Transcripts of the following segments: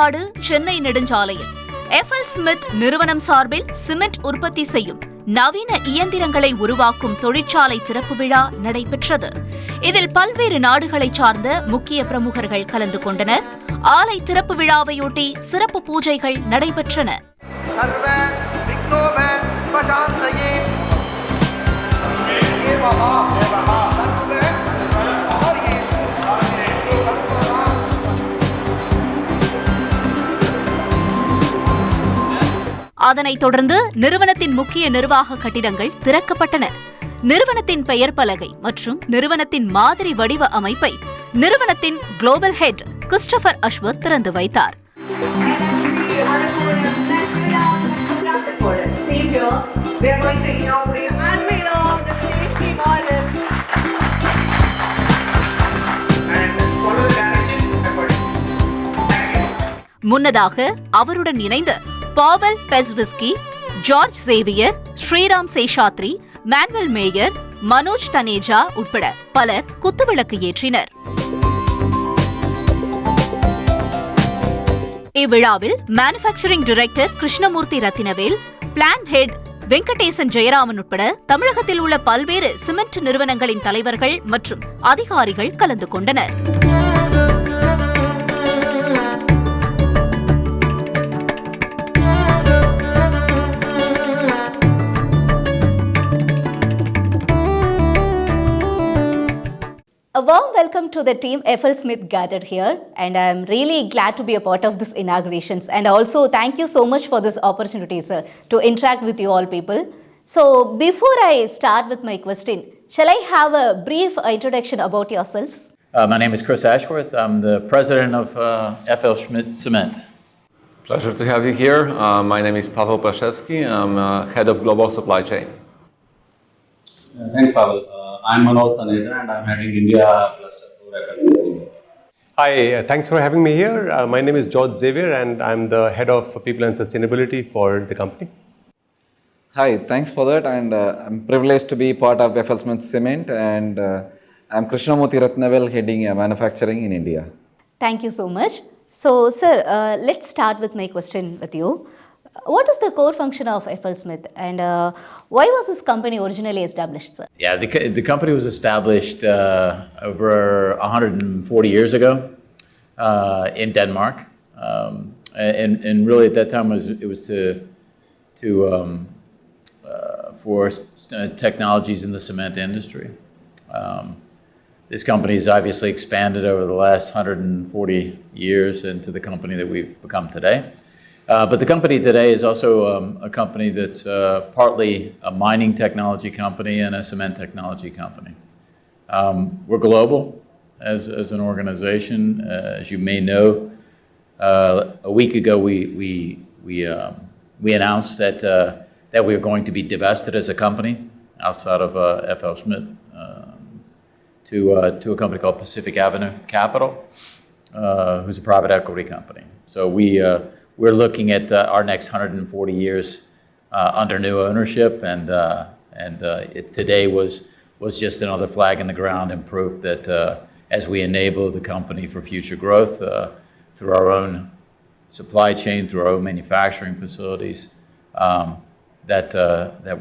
தமிழ்நாடு சென்னை நெடுஞ்சாலையில் FLSmidth நிறுவனம் சார்பில் சிமெண்ட் உற்பத்தி செய்யும் நவீன இயந்திரங்களை உருவாக்கும் தொழிற்சாலை திறப்பு விழா நடைபெற்றது. இதில் பல்வேறு நாடுகளைச் சார்ந்த முக்கிய பிரமுகர்கள் கலந்து கொண்டனர். ஆலை திறப்பு விழாவையொட்டி சிறப்பு பூஜைகள் நடைபெற்றன. அதனைத் தொடர்ந்து நிறுவனத்தின் முக்கிய நிர்வாக கட்டிடங்கள் திறக்கப்பட்டன. நிறுவனத்தின் பெயர் பலகை மற்றும் நிறுவனத்தின் மாதிரி வடிவ அமைப்பை நிறுவனத்தின் குளோபல் ஹெட் கிறிஸ்டோபர் அஷ்வத் திறந்து வைத்தார். முன்னதாக அவருடன் இணைந்து Pavel Beswisky, George Xavier, Sriram Seshadri, Manuel Meyer, Manoj Taneja உட்பட பலர் குத்துவிளக்கு ஏற்றினர். இவ்விழாவில் manufacturing director Krishnamurthy Rathinavel, plan head Venkatesan Jayaraman உட்பட தமிழகத்தில் உள்ள பல்வேறு சிமெண்ட் நிறுவனங்களின் தலைவர்கள் மற்றும் அதிகாரிகள் கலந்து கொண்டனர். A warm welcome to the team FLSmidth gathered here, and I am really glad to be a part of this inaugurations, and also thank you so much for this opportunity, sir, to interact with you all people. So before I start with my question, shall I have a brief introduction about yourselves? My name is Chris Ashworth. I'm the president of FLSmidth. Pleasure to have you here. My name is Pavel Plashevsky. I'm head of global supply chain. Thanks, Pavel. I'm Manoj Taneja and I'm heading India cluster for FLSmidth. Hi, thanks for having me here. My name is George Xavier and I'm the head of people and sustainability for the company. Hi, thanks for that, and I'm privileged to be part of FLSmidth Cement, and I'm Krishnamurthy Ratnavel heading manufacturing in India. Thank you so much. So, sir, let's start with my question with you. What is the core function of FLSmidth, and why was this company originally established, sir? Yeah, the company was established over 140 years ago in Denmark, and really at that time it was for technologies in the cement industry. This company has obviously expanded over the last 140 years into the company that we've become today. But the company today is also a company that's partly a mining technology company and a cement technology company. We're global as an organization. As you may know, a week ago we announced that we are going to be divested as a company outside of FLSmidth to a company called Pacific Avenue Capital, who's a private equity company. So we're looking at our next 140 years under new ownership, and it today was just another flag in the ground and proof that as we enable the company for future growth through our own supply chain, through our own manufacturing facilities, that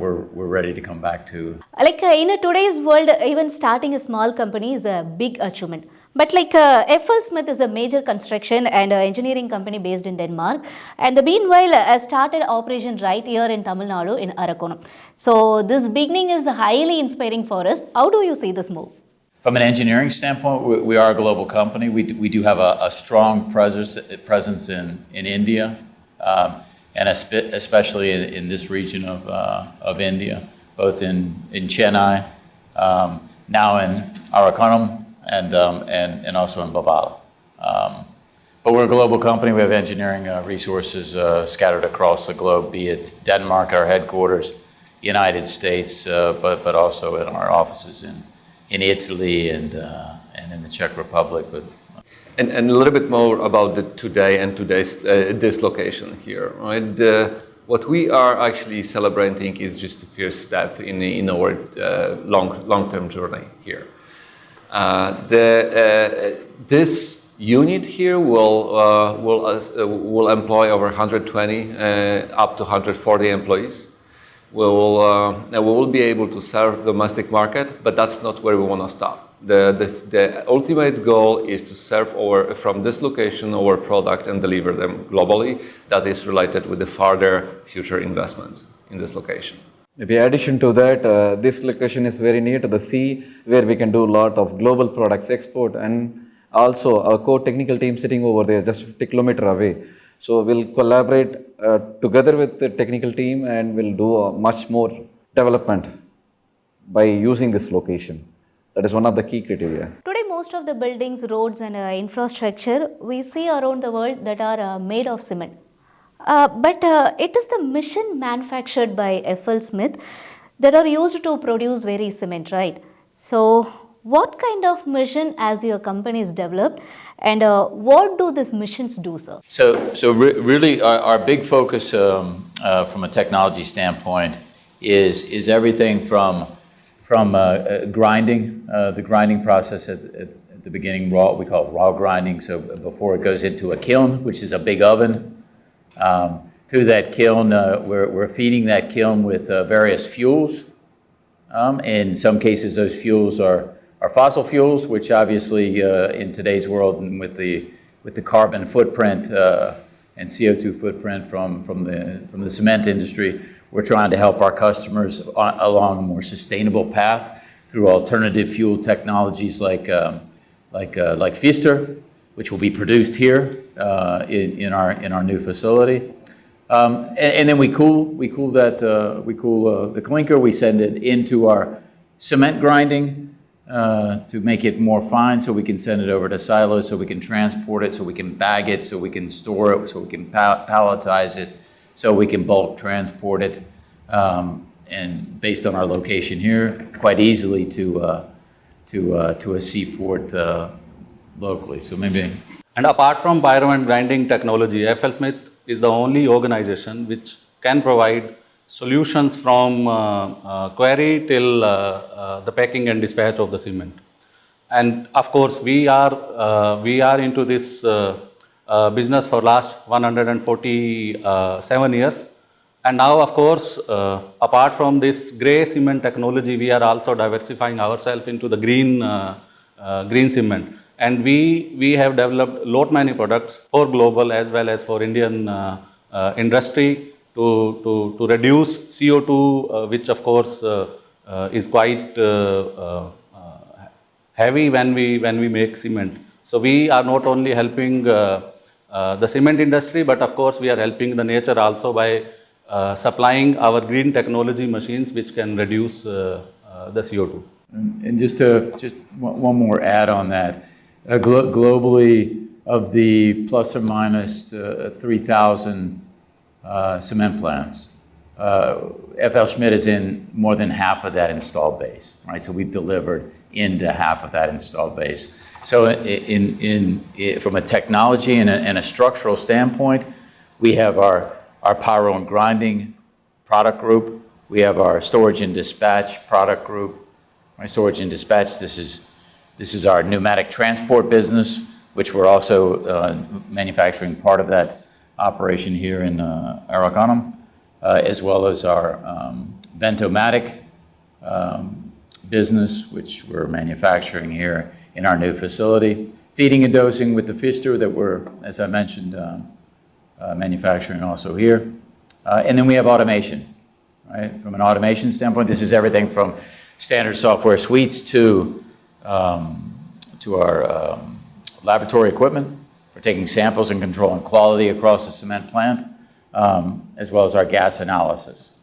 we're ready to come back to. Like in today's world, even starting a small company is a big achievement. But like FLSmidth is a major construction and engineering company based in Denmark, and meanwhile started operation right here in Tamil Nadu in Arakonam. So this beginning is highly inspiring for us. How do you see this move? From an engineering standpoint, we are a global company. We do have a strong presence in India, and especially in this region of India, both in Chennai, now in Arakonam, and also in Bhavali. But we're a global company. We have engineering resources scattered across the globe, be it Denmark, our headquarters, United States, but also in our offices in Italy and in the Czech Republic. And a little bit more about today's this location here, right? What we are actually celebrating is just the first step in our long-term journey here. This unit here will employ over 120 up to 140 employees. We will be able to serve domestic market, but that's not where we want to stop. The ultimate goal is to serve from this location our product and deliver them globally. That is related with the further future investments in this location. Maybe addition to that, this location is very near to the sea, where we can do a lot of global products export, and also our core technical team sitting over there just 50 kilometers away. So we'll collaborate together with the technical team, and we'll do much more development by using this location. That is one of the key criteria. Today, most of the buildings, roads and infrastructure we see around the world that are made of cement. But it is the machine manufactured by FLSmidth that are used to produce very cement, right? So what kind of machine has your company is developed, and what do these machines do, sir? So really our big focus from a technology standpoint is everything from grinding, the grinding process at the beginning, we call it raw grinding. So before it goes into a kiln, which is a big oven, through that kiln, we're feeding that kiln with various fuels. In some cases, those fuels are fossil fuels, which obviously in today's world and with the carbon footprint and CO2 footprint from the cement industry, we're trying to help our customers along a more sustainable path through alternative fuel technologies like Fister, which will be produced here in our new facility. And then we cool the clinker. We send it into our cement grinding to make it more fine, so we can send it over to silos, so we can transport it, so we can bag it, so we can store it, so we can palletize it, so we can bulk transport it, and based on our location here, quite easily to a seaport locally. So maybe. And apart from pyro and grinding technology, FLSmidth is the only organization which can provide solutions from quarry till the packing and dispatch of the cement. And of course, we are into this business for last 147 years. And now, of course, apart from this grey cement technology, we are also diversifying ourselves into the green cement. And we have developed lot many products for global as well as for Indian industry to reduce CO2, which of course is quite heavy when we make cement. So we are not only helping the cement industry, but of course we are helping the nature also by supplying our green technology machines which can reduce the CO2. And just one more add on that. Globally, of the plus or minus 3,000 cement plants, FLSmidth is in more than half of that installed base, right? So we've delivered into half of that installed base. So from a technology and a structural standpoint, we have our pyro and grinding product group. We have our storage and dispatch product group. My storage and dispatch, this is our pneumatic transport business, which we're also manufacturing part of that operation here in Arakonam, as well as our Ventomatic business, which we're manufacturing here in our new facility. Feeding and dosing with the Fister that we're, as I mentioned, manufacturing also here. And then we have automation, right? From an automation standpoint, this is everything from standard software suites to our laboratory equipment for taking samples and controlling quality across the cement plant, as well as our gas analysis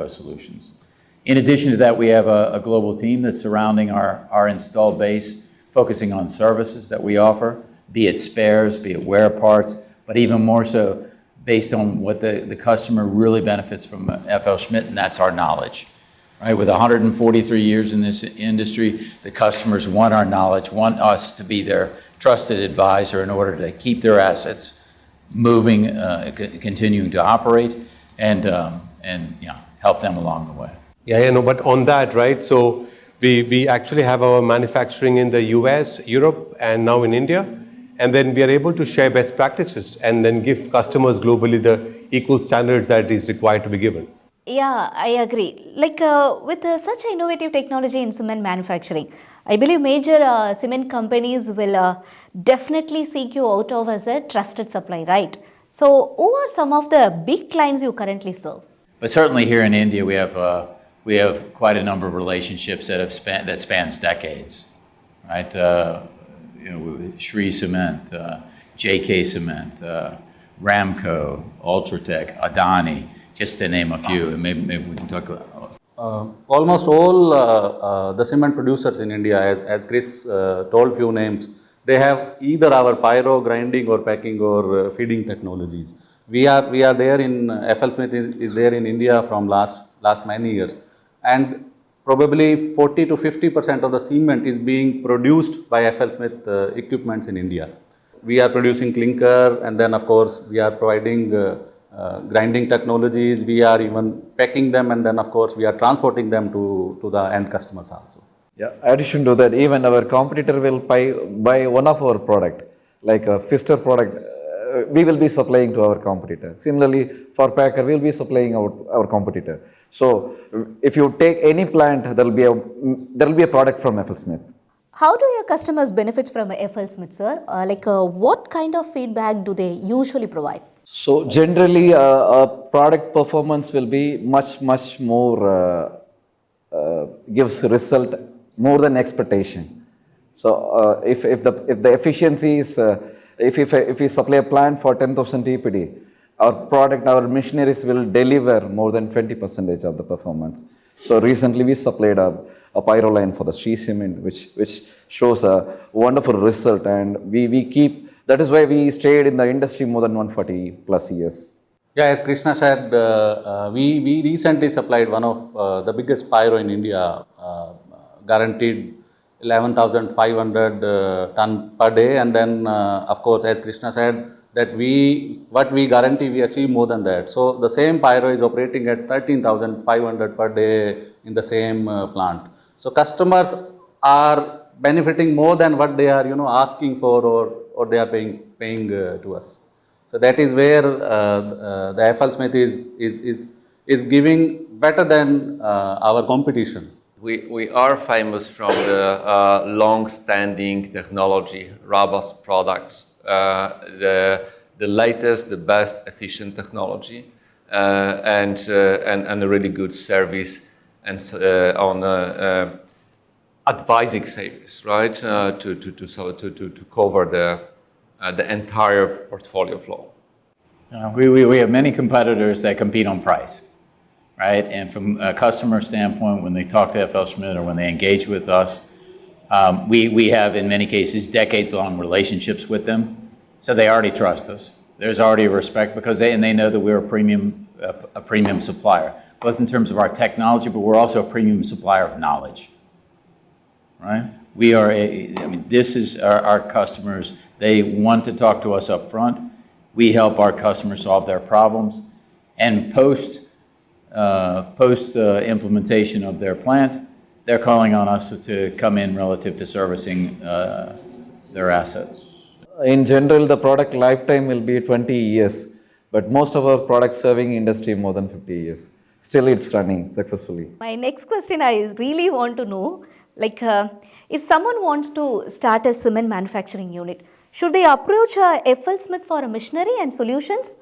solutions. In addition to that, we have a global team that's surrounding our installed base, focusing on services that we offer, be it spares, be it wear parts, but even more so based on what the customer really benefits from FLSmidth, and that's our knowledge. Right? With 143 years in this industry, the customers want our knowledge, want us to be their trusted advisor in order to keep their assets moving, continuing to operate, and help them along the way. Yeah, no, but on that, right, so we actually have our manufacturing in the US, Europe, and now in India. and then we are able to share best practices and then give customers globally the equal standards that is required to be given. Yeah, I agree. Like with such innovative technology in cement manufacturing, I believe major cement companies will definitely seek you out of as a trusted supply, right? So, who are some of the big clients you currently serve? But certainly here in India, we have quite a number of relationships that spans decades, right? Shri Cement, JK Cement, Ramco, Ultratech, Adani, just to name a few, and maybe we can talk about. Almost all the cement producers in India, as Chris told few names, they have either our pyro grinding or packing or feeding technologies. We are there in FLSmidth is there in India from last many years, and probably 40 to 50% of the cement is being produced by FLSmidth equipments in India. We are producing clinker, and then of course we are providing grinding technologies. We are even packing them, and then of course we are transporting them to the end customers also. Yeah, addition to that, even our competitor will buy one of our product, like a Fister product, we will be supplying to our competitor. Similarly, for packer, we will be supplying our competitor. So, if you take any plant, there will be a product from FLSmidth. How do your customers benefit from FLSmidth, sir? What kind of feedback do they usually provide? So, generally, product performance will be much more, gives result more than expectation. So, if the efficiency is, if we supply a plant for 10,000 TPD, our machineries will deliver more than 20% of the performance. So recently we supplied a pyro line for the Shri Cement, which shows a wonderful result, and that is why we stayed in the industry more than 140 plus years. Yeah, as Krishna said, we recently supplied one of the biggest pyro in India, guaranteed 11,500 ton per day, and then of course, as Krishna said, that what we guarantee, we achieve more than that. So the same pyro is operating at 13,500 per day in the same plant. So customers are benefiting more than what they are asking for or they are paying to us. So that is where the FLSmidth is giving better than our competition. We are famous from the long-standing technology, robust products, the latest, the best efficient technology, and a really good service and on advising service, right? To cover the entire portfolio flow. We have many competitors that compete on price. Right? And from a customer standpoint, when they talk to FLSmidth or when they engage with us, we have, in many cases, decades-long relationships with them. So they already trust us. There's already a respect because they know that we're a premium supplier, both in terms of our technology, but we're also a premium supplier of knowledge. Right? This is our customers. They want to talk to us up front. We help our customers solve their problems, and post implementation of their plant, they're calling on us to come in relative to servicing their assets. In general, the product lifetime will be 20 years, but most of our products serving industry more than 50 years. Still, it's running successfully. My next question, I really want to know, if someone wants to start a cement manufacturing unit, should they approach FLSmidth for a machinery and solutions?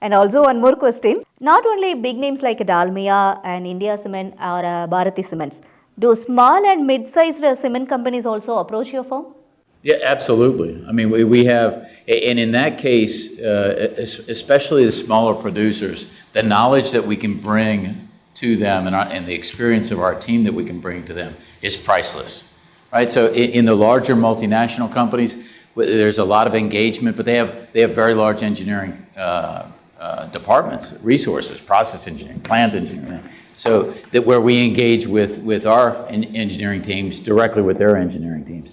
And also one more question, not only big names like Dalmia and India Cement or Bharati Cements, do small and mid-sized cement companies also approach your firm? Yeah, absolutely. I mean, we have, and in that case, especially the smaller producers, the knowledge that we can bring to them and the experience of our team that we can bring to them is priceless, right? So in the larger multinational companies, there's a lot of engagement, but they have very large engineering departments, resources, process engineering, plant engineering. So that where we engage with our engineering teams directly with their engineering teams.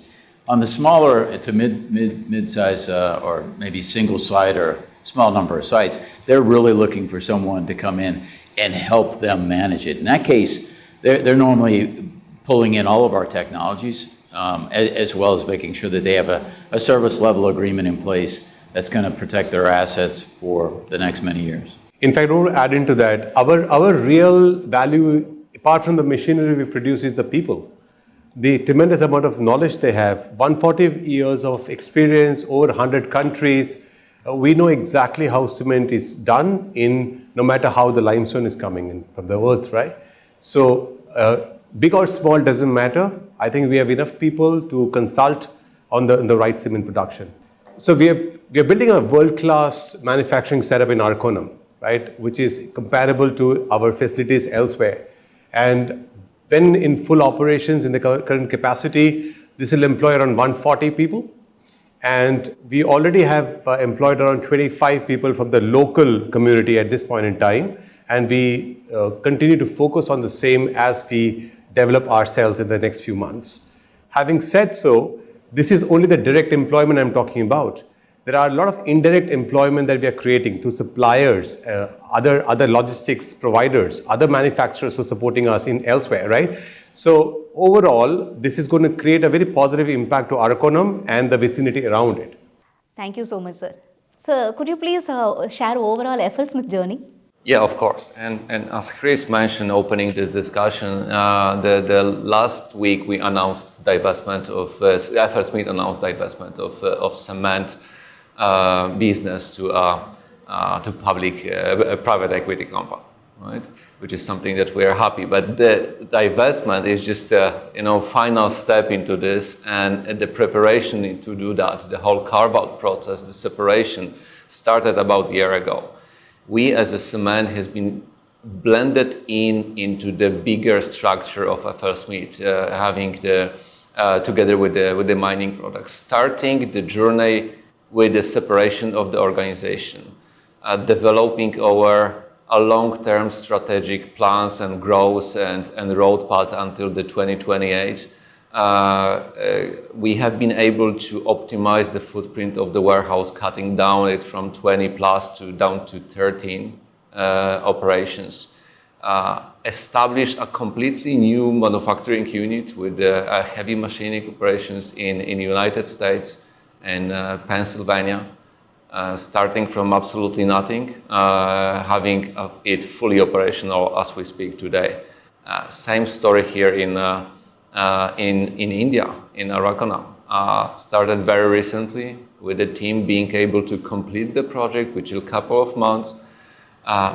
On the smaller to mid-size or maybe single site or small number of sites, they're really looking for someone to come in and help them manage it. In that case, they're normally pulling in all of our technologies as well as making sure that they have a service level agreement in place that's going to protect their assets for the next many years. In fact, I want to add into that, our real value, apart from the machinery we produce, is the people. The tremendous amount of knowledge they have, 140 years of experience, over 100 countries. We know exactly how cement is done in no matter how the limestone is coming in from the earth, right? So big or small doesn't matter. I think we have enough people to consult on the right cement production. So we are building a world-class manufacturing setup in Arakonam, right, which is comparable to our facilities elsewhere. And when in full operations in the current capacity, this will employ around 140 people. And we already have employed around 25 people from the local community at this point in time. And we continue to focus on the same as we develop ourselves in the next few months. Having said so, this is only the direct employment I'm talking about. There are a lot of indirect employment that we are creating through suppliers, other logistics providers, other manufacturers who are supporting us in elsewhere, right? So overall, this is going to create a very positive impact to Arakonam and the vicinity around it. Thank you so much, sir. Sir, could you please share overall FLSmidth journey? Yeah, of course. And as Chris mentioned opening this discussion, the last week we announced divestment of, FLSmidth announced divestment of cement business to public, a private equity company, right? Which is something that we are happy. But the divestment is just a final step into this, and the preparation to do that, the whole carve-out process, the separation started about a year ago. We as a cement has been blended into the bigger structure of FLSmidth, having together with the mining products, starting the journey with the separation of the organization, developing our long-term strategic plans and growth and road path until the 2028. We have been able to optimize the footprint of the warehouse, cutting down it from 20 plus down to 13 operations. Establish a completely new manufacturing unit with heavy machining operations in United States and Pennsylvania, starting from absolutely nothing, having it fully operational as we speak today. Same story here in India, in Arakonam. Started very recently with the team being able to complete the project within a couple of months,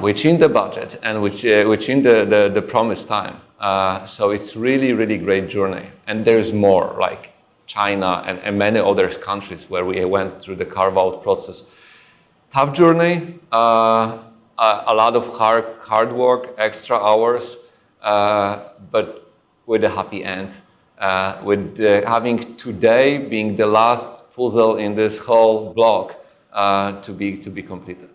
within the budget and within the promised time. So it's really, really great journey. And there's more, like China and many other countries where we went through the carve-out process. Tough journey, a lot of hard work, extra hours, but with a happy end. With having today being the last puzzle in this whole block to be completed.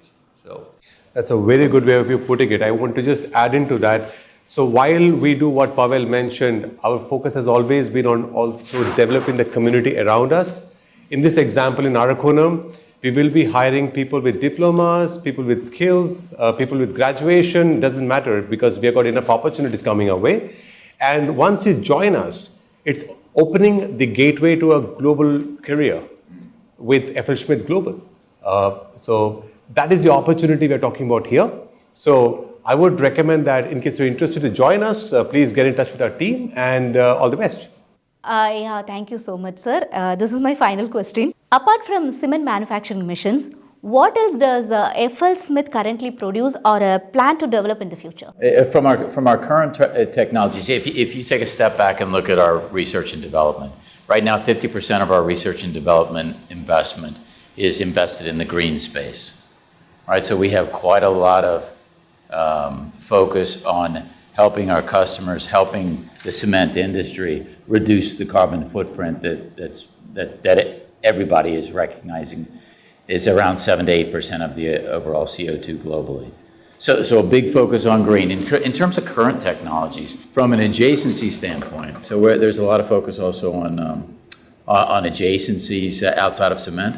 So that's a very good way of you putting it. I want to just add into that. So while we do what Pavel mentioned, our focus has always been on also developing the community around us. In this example in Arakonam, we will be hiring people with diplomas, people with skills, people with graduation, doesn't matter because we have got enough opportunities coming our way. And once you join us, it's opening the gateway to a global career with FLSmidth Global. So that is the opportunity we're talking about here. So I would recommend that in case you're interested to join us, please get in touch with our team and all the best. Yeah, thank you so much, sir. This is my final question. Apart from cement manufacturing machines, what else does FLSmidth currently produce or plan to develop in the future? From our current technologies, if you take a step back and look at our research and development, right now 50% of our research and development investment is invested in the green space. Right, so we have quite a lot of focus on helping our customers, helping the cement industry reduce the carbon footprint that everybody is recognizing is around 7 to 8% of the overall CO2 globally. So a big focus on green. In terms of current technologies, from an adjacency standpoint, so there's a lot of focus also on adjacencies outside of cement,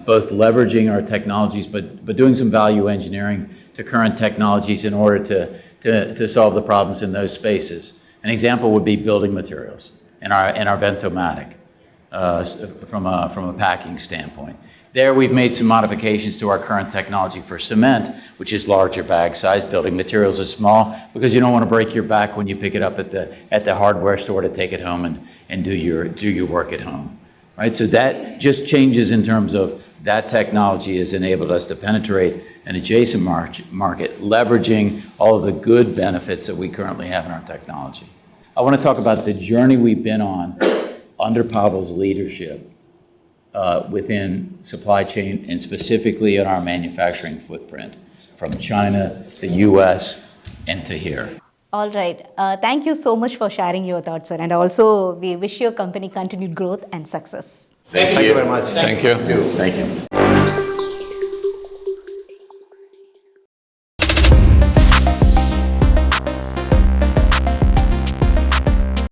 both leveraging our technologies, but doing some value engineering to current technologies in order to solve the problems in those spaces. An example would be building materials. in our Ventomatic from a packing standpoint. There, we've made some modifications to our current technology for cement, which is larger bag size. Building materials is small because you don't want to break your back when you pick it up at the hardware store to take it home and do your work at home, right? So that just changes in terms of that technology has enabled us to penetrate an adjacent market, leveraging all of the good benefits that we currently have in our technology. I want to talk about the journey we've been on under Pavel's leadership within supply chain and specifically in our manufacturing footprint from China to US and to here. All right. Thank you so much for sharing your thoughts, sir. And also, we wish your company continued growth and success. Thank you. Thank you very much. Thank you. Thank you.